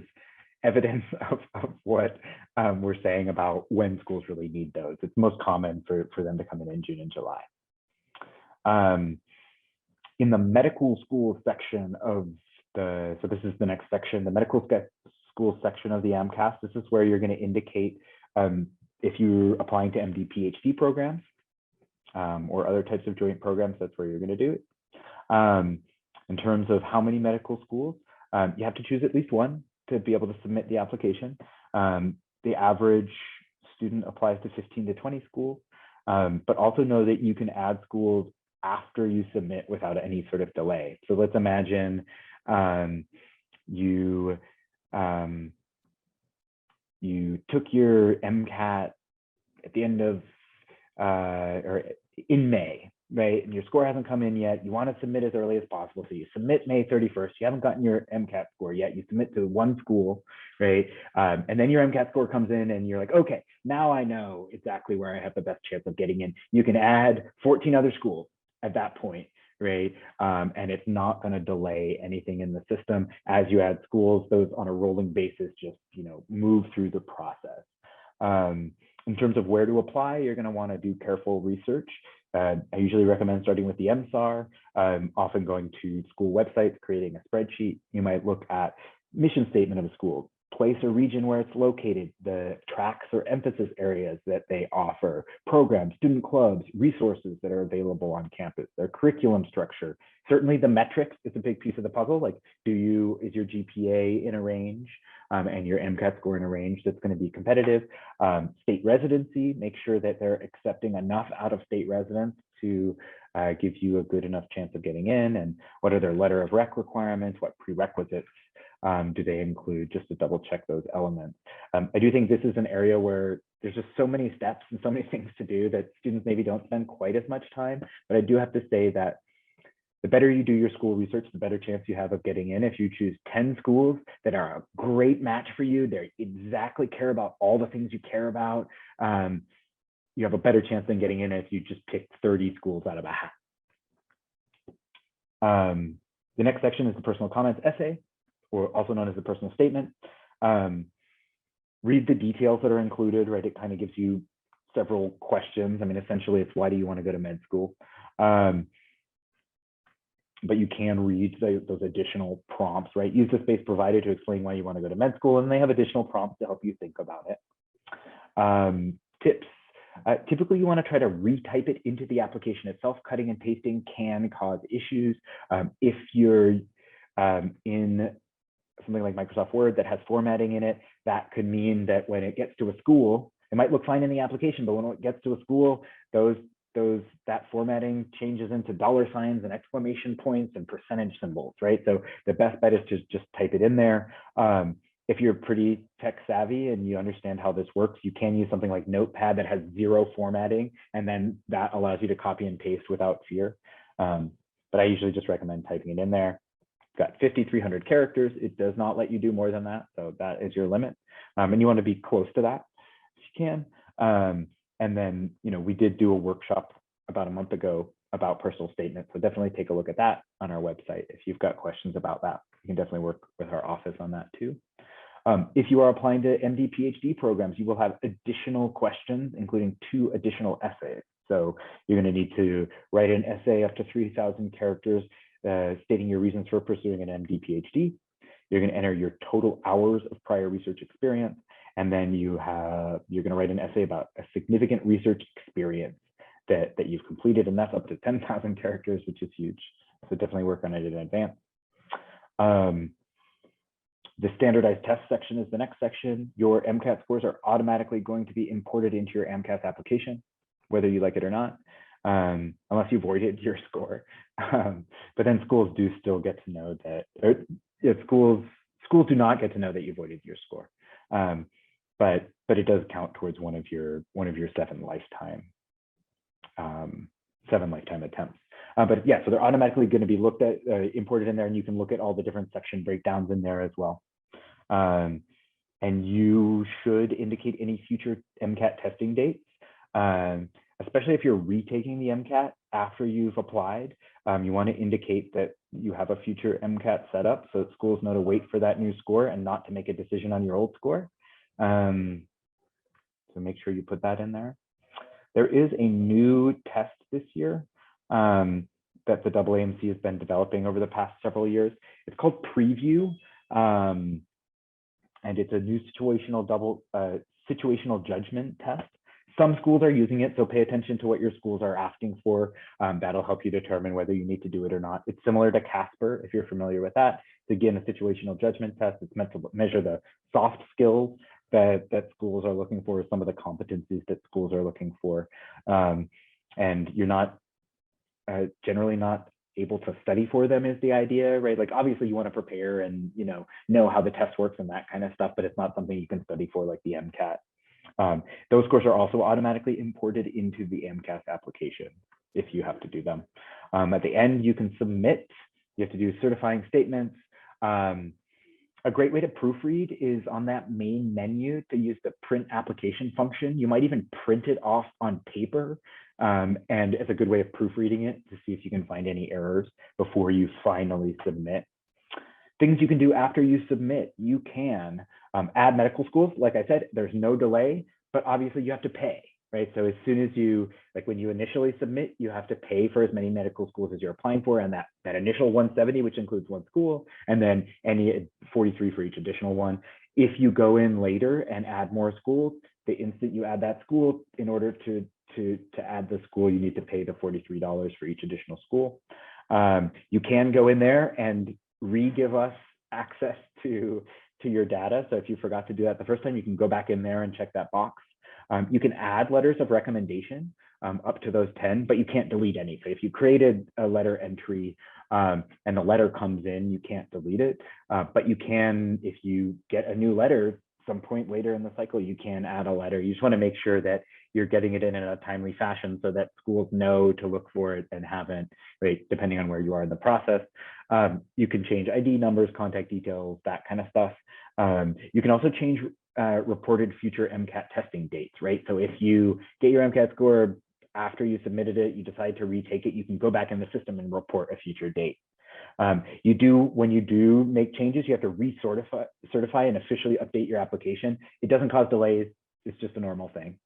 evidence of what we're saying about when schools really need those. It's most common for them to come in June and July. In the medical school section of so this is the next section, the medical school section of the AMCAS, this is where you're going to indicate if you're applying to MD PhD programs or other types of joint programs, that's where you're going to do it. In terms of how many medical schools, you have to choose at least one to be able to submit the application. The average student applies to 15 to 20 schools, but also know that you can add schools after you submit without any sort of delay. So let's imagine you took your MCAT at the end of, or in May, right? And your score hasn't come in yet. You want to submit as early as possible. So you submit May 31st. You haven't gotten your MCAT score yet. You submit to one school, right? And then your MCAT score comes in and you're like, okay, now I know exactly where I have the best chance of getting in. You can add 14 other schools at that point, right? And it's not going to delay anything in the system. As you add schools, those on a rolling basis just, move through the process. In terms of where to apply, you're going to want to do careful research. I usually recommend starting with the MSAR, often going to school websites, creating a spreadsheet. You might look at mission statement of a school, place or region where it's located, the tracks or emphasis areas that they offer, programs, student clubs, resources that are available on campus, their curriculum structure. Certainly the metrics is a big piece of the puzzle. Like, is your GPA in a range and your MCAT score in a range that's going to be competitive? State residency, make sure that they're accepting enough out-of-state residents to give you a good enough chance of getting in, and what are their letter of rec requirements, what prerequisites do they include, just to double check those elements. I do think this is an area where there's just so many steps and so many things to do that students maybe don't spend quite as much time, but I do have to say that the better you do your school research, the better chance you have of getting in. If you choose 10 schools that are a great match for you, they exactly care about all the things you care about, you have a better chance than getting in if you just pick 30 schools out of a hat. The next section is the personal comments essay, or also known as the personal statement. Read the details that are included, right? It kind of gives you several questions. I mean, essentially it's, why do you want to go to med school? But you can read those additional prompts, right? Use the space provided to explain why you want to go to med school, and they have additional prompts to help you think about it. Tips. Typically, you want to try to retype it into the application itself. Cutting and pasting can cause issues. If you're in something like Microsoft Word that has formatting in it, that could mean that when it gets to a school, it might look fine in the application, but when it gets to a school, that formatting changes into $ and exclamation points and percentage symbols, right? So the best bet is to just type it in there. If you're pretty tech savvy and you understand how this works, you can use something like Notepad that has 0 formatting, and then that allows you to copy and paste without fear. But I usually just recommend typing it in there. Got 5,300 characters. It does not let you do more than that, so that is your limit. And you want to be close to that if you can. And then, we did do a workshop about a month ago about personal statements, so definitely take a look at that on our website if you've got questions about that. You can definitely work with our office on that too. If you are applying to MD, PhD programs, you will have additional questions, including 2 additional essays. So you're going to need to write an essay up to 3,000 characters stating your reasons for pursuing an MD, PhD. You're going to enter your total hours of prior research experience, and then you're going to write an essay about a significant research experience that you've completed, and that's up to 10,000 characters, which is huge. So definitely work on it in advance. The standardized test section is the next section. Your MCAT scores are automatically going to be imported into your AMCAS application, whether you like it or not, unless you voided your score. But then schools do still get to know that, schools do not get to know that you voided your score. But it does count towards one of your 7 lifetime attempts. But yeah, so they're automatically going to be looked at, imported in there, and you can look at all the different section breakdowns in there as well. And you should indicate any future MCAT testing dates, especially if you're retaking the MCAT after you've applied. You want to indicate that you have a future MCAT set up so that schools know to wait for that new score and not to make a decision on your old score. So make sure you put that in there. There is a new test this year that the AAMC has been developing over the past several years. It's called Preview, and it's a new situational judgment test. Some schools are using it, so pay attention to what your schools are asking for. That'll help you determine whether you need to do it or not. It's similar to Casper, if you're familiar with that. It's again a situational judgment test. It's meant to measure the soft skills that schools are looking for, some of the competencies that schools are looking for. And you're not generally not able to study for them is the idea, right? Like obviously you want to prepare and know how the test works and that kind of stuff, but it's not something you can study for like the MCAT. Those scores are also automatically imported into the AMCAS application if you have to do them. At the end, you can submit. You have to do certifying statements. A great way to proofread is on that main menu to use the print application function. You might even print it off on paper, and it's a good way of proofreading it to see if you can find any errors before you finally submit. Things you can do after you submit, you can add medical schools. Like I said, there's no delay, but obviously you have to pay, right? So as soon as you, like when you initially submit, you have to pay for as many medical schools as you're applying for, and that initial 170, which includes 1 school, and then any 43 for each additional one. If you go in later and add more schools, the instant you add that school, in order to add the school, you need to pay the $43 for each additional school. You can go in there and re-give us access to your data. So if you forgot to do that the first time, you can go back in there and check that box. You can add letters of recommendation up to those 10, but you can't delete any. So if you created a letter entry and the letter comes in, you can't delete it. But you can, if you get a new letter some point later in the cycle, you can add a letter. You just want to make sure that you're getting it in a timely fashion so that schools know to look for it and haven't, right, depending on where you are in the process. You can change ID numbers, contact details, that kind of stuff. You can also change reported future MCAT testing dates, right? So if you get your MCAT score after you submitted it, you decide to retake it, you can go back in the system and report a future date. When you do make changes, you have to certify and officially update your application. It doesn't cause delays. It's just a normal thing.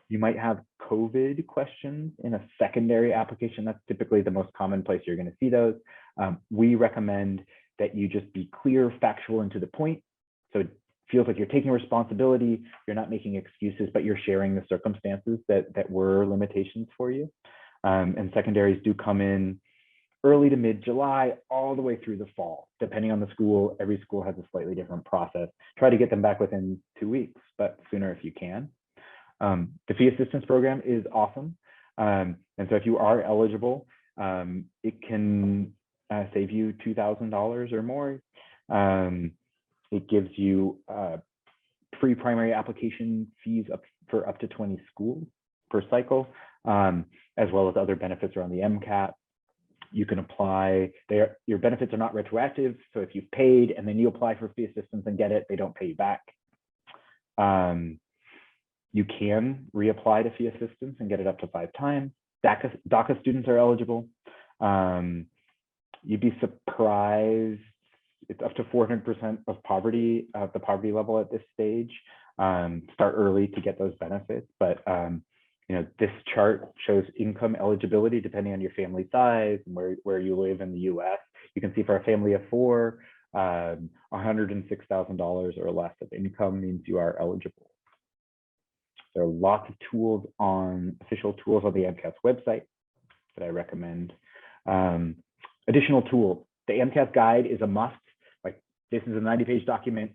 You might have COVID questions in a secondary application. That's typically the most common place you're going to see those. We recommend that you just be clear, factual, and to the point. So it feels like you're taking responsibility, you're not making excuses, but you're sharing the circumstances that were limitations for you. And secondaries do come in early to mid-July, all the way through the fall, depending on the school. Every school has a slightly different process. Try to get them back within 2 weeks, but sooner if you can. The fee assistance program is awesome. And so if you are eligible, it can save you $2,000 or more. It gives you free primary application fees for up to 20 schools per cycle, as well as other benefits around the MCAT. You can apply, your benefits are not retroactive, so if you've paid and then you apply for fee assistance and get it, they don't pay you back. You can reapply to fee assistance and get it up to 5 times. DACA students are eligible. You'd be surprised, it's up to 400% of poverty, the poverty level at this stage. Start early to get those benefits, but this chart shows income eligibility depending on your family size and where you live in the US. You can see for a family of 4, $106,000 or less of income means you are eligible. There are lots of tools official tools on the AMCAS website that I recommend. Additional tools, the AMCAS guide is a must. Like, this is a 90-page document.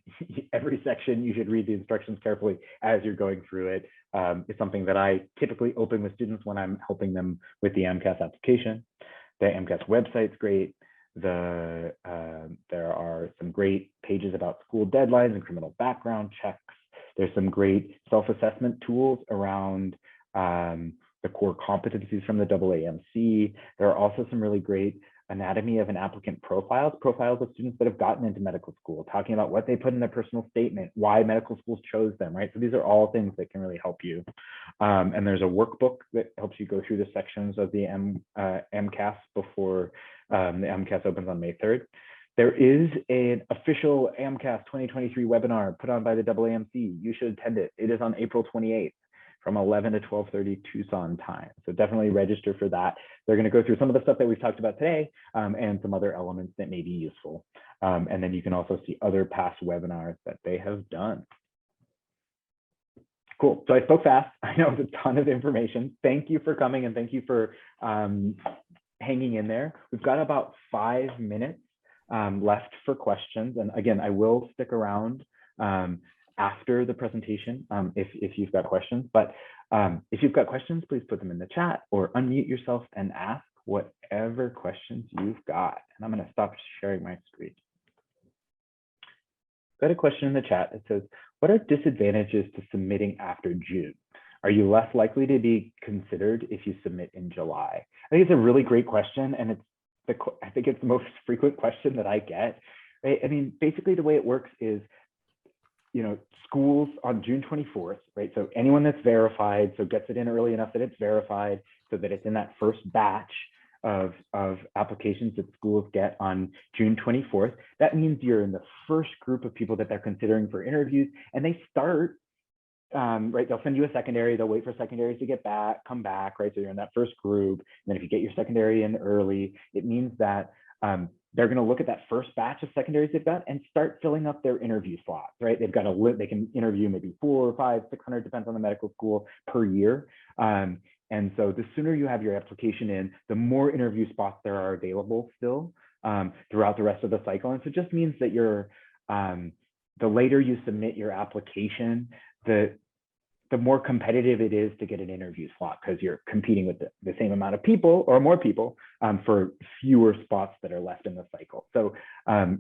Every section, you should read the instructions carefully as you're going through it. It's something that I typically open with students when I'm helping them with the AMCAS application. The AMCAS website's great. There are some great pages about school deadlines and criminal background checks. There's some great self-assessment tools around the core competencies from the AAMC. There are also some really great anatomy of an applicant profiles of students that have gotten into medical school, talking about what they put in their personal statement, why medical schools chose them, right? So these are all things that can really help you. And there's a workbook that helps you go through the sections of the MCAS before the MCAS opens on May 3rd. There is an official AMCAS 2023 webinar put on by the AAMC. You should attend it. It is on April 28th from 11 to 12:30 Tucson time. So definitely register for that. They're going to go through some of the stuff that we've talked about today and some other elements that may be useful. And then you can also see other past webinars that they have done. Cool. So I spoke fast. I know it's a ton of information. Thank you for coming and thank you for hanging in there. We've got about 5 minutes left for questions. And again, I will stick around after the presentation if you've got questions. But if you've got questions, please put them in the chat or unmute yourself and ask whatever questions you've got. And I'm going to stop sharing my screen. Got a question in the chat. It says, what are disadvantages to submitting after June? Are you less likely to be considered if you submit in July? I think it's a really great question, and I think it's the most frequent question that I get. Right? I mean, basically the way it works is, schools on June 24th, right? So anyone that's verified, so gets it in early enough that it's verified, so that it's in that first batch of applications that schools get on June 24th. That means you're in the first group of people that they're considering for interviews, and they start, right? They'll send you a secondary, they'll wait for secondaries to come back, right? So you're in that first group. And then if you get your secondary in early, it means that they're going to look at that first batch of secondaries they've got and start filling up their interview slots, right? They've got they can interview maybe 400 or 500, 600, depends on the medical school per year. And so the sooner you have your application in, the more interview spots there are available still throughout the rest of the cycle. And so it just means that the later you submit your application, the more competitive it is to get an interview slot, because you're competing with the same amount of people or more people for fewer spots that are left in the cycle. So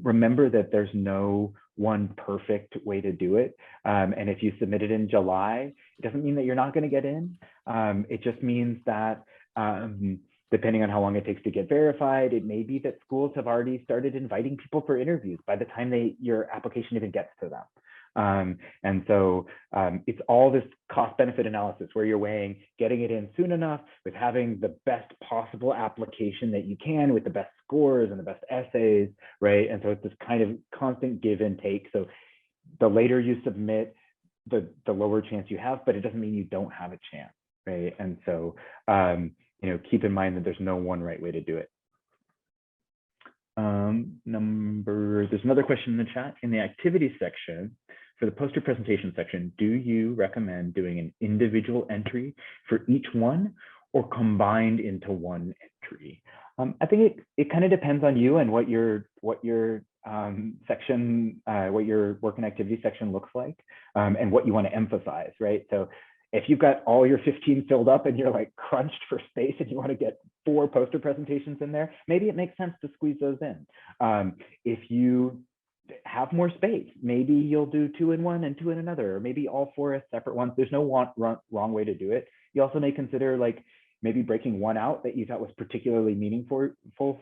remember that there's no one perfect way to do it. And if you submit it in July, it doesn't mean that you're not going to get in. It just means that depending on how long it takes to get verified, it may be that schools have already started inviting people for interviews by the time your application even gets to them. And so it's all this cost benefit analysis where you're weighing getting it in soon enough with having the best possible application that you can with the best scores and the best essays, right? And so it's this kind of constant give and take. So the later you submit, the lower chance you have, but it doesn't mean you don't have a chance, right? And so, keep in mind that there's no one right way to do it. There's another question in the chat. In the activities section, for the poster presentation section, do you recommend doing an individual entry for each one or combined into one entry? I think it kind of depends on you and what your section, what your work and activity section looks like, and what you want to emphasize, right? So if you've got all your 15 filled up and you're like crunched for space and you want to get 4 poster presentations in there, maybe it makes sense to squeeze those in. If you have more space, maybe you'll do 2 in one and 2 in another, or maybe all 4 as separate ones. There's no wrong way to do it. You also may consider like maybe breaking one out that you thought was particularly meaningful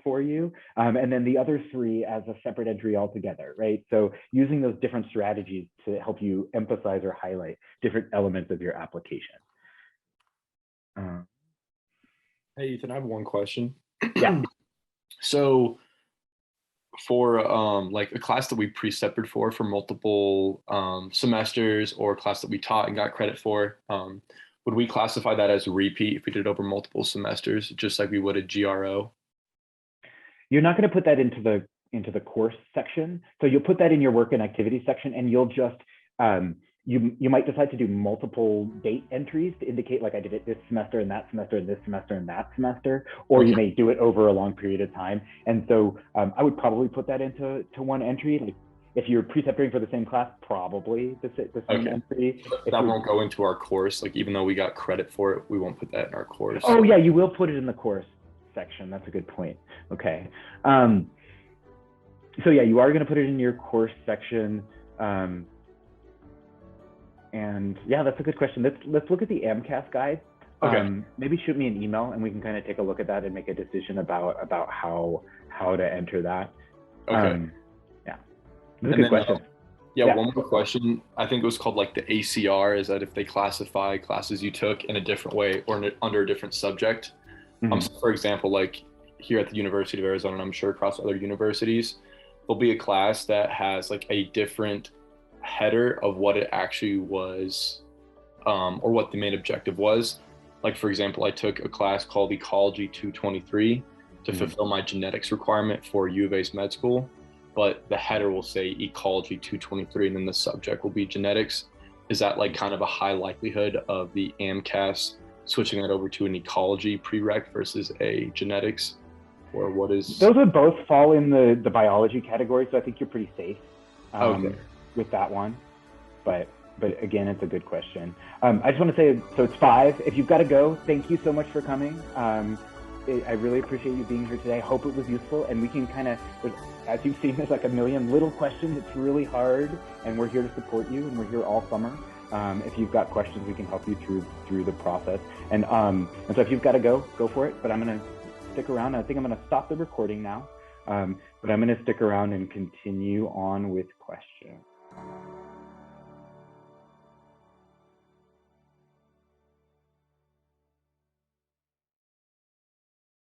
for you, and then the other 3 as a separate entry altogether, right? So using those different strategies to help you emphasize or highlight different elements of your application. Hey, Ethan, I have one question. Yeah. So for like a class that we precepted for multiple semesters, or a class that we taught and got credit for, would we classify that as a repeat if we did it over multiple semesters, just like we would a GRO? You're not going to put that into the course section. So you'll put that in your work and activity section, and you'll just, you might decide to do multiple date entries to indicate like I did it this semester and that semester and this semester and that semester, or you may do it over a long period of time. And so I would probably put that into one entry. Like if you're precepting for the same class, probably the same entry. That won't go into our course. Like even though we got credit for it, we won't put that in our course. Oh yeah, you will put it in the course section. That's a good point. Okay. So yeah, you are going to put it in your course section. And yeah, that's a good question. Let's look at the AMCAS guide. Okay. Maybe shoot me an email and we can kind of take a look at that and make a decision about how to enter that. Okay. Yeah, that's a good question. Yeah, one more question. I think it was called like the ACR, is that if they classify classes you took in a different way or under a different subject. So for example, like here at the University of Arizona, and I'm sure across other universities, there'll be a class that has like a different header of what it actually was, or what the main objective was. Like for example, I took a class called Ecology 223 to fulfill my genetics requirement for U of A's med school, but the header will say Ecology 223 and then the subject will be genetics. Is that like kind of a high likelihood of the AMCAS switching that over to an ecology prereq versus a genetics, or what is? Those would both fall in the biology category, so I think you're pretty safe with that one. But again, it's a good question. I just want to say, so it's 5. If you've got to go, thank you so much for coming. I really appreciate you being here today. I hope it was useful, and we can kind of, as you've seen, there's like a million little questions. It's really hard, and we're here to support you, and we're here all summer. If you've got questions, we can help you through the process. And so if you've got to go for it. But I'm going to stick around. I think I'm going to stop the recording now. But I'm going to stick around and continue on with questions.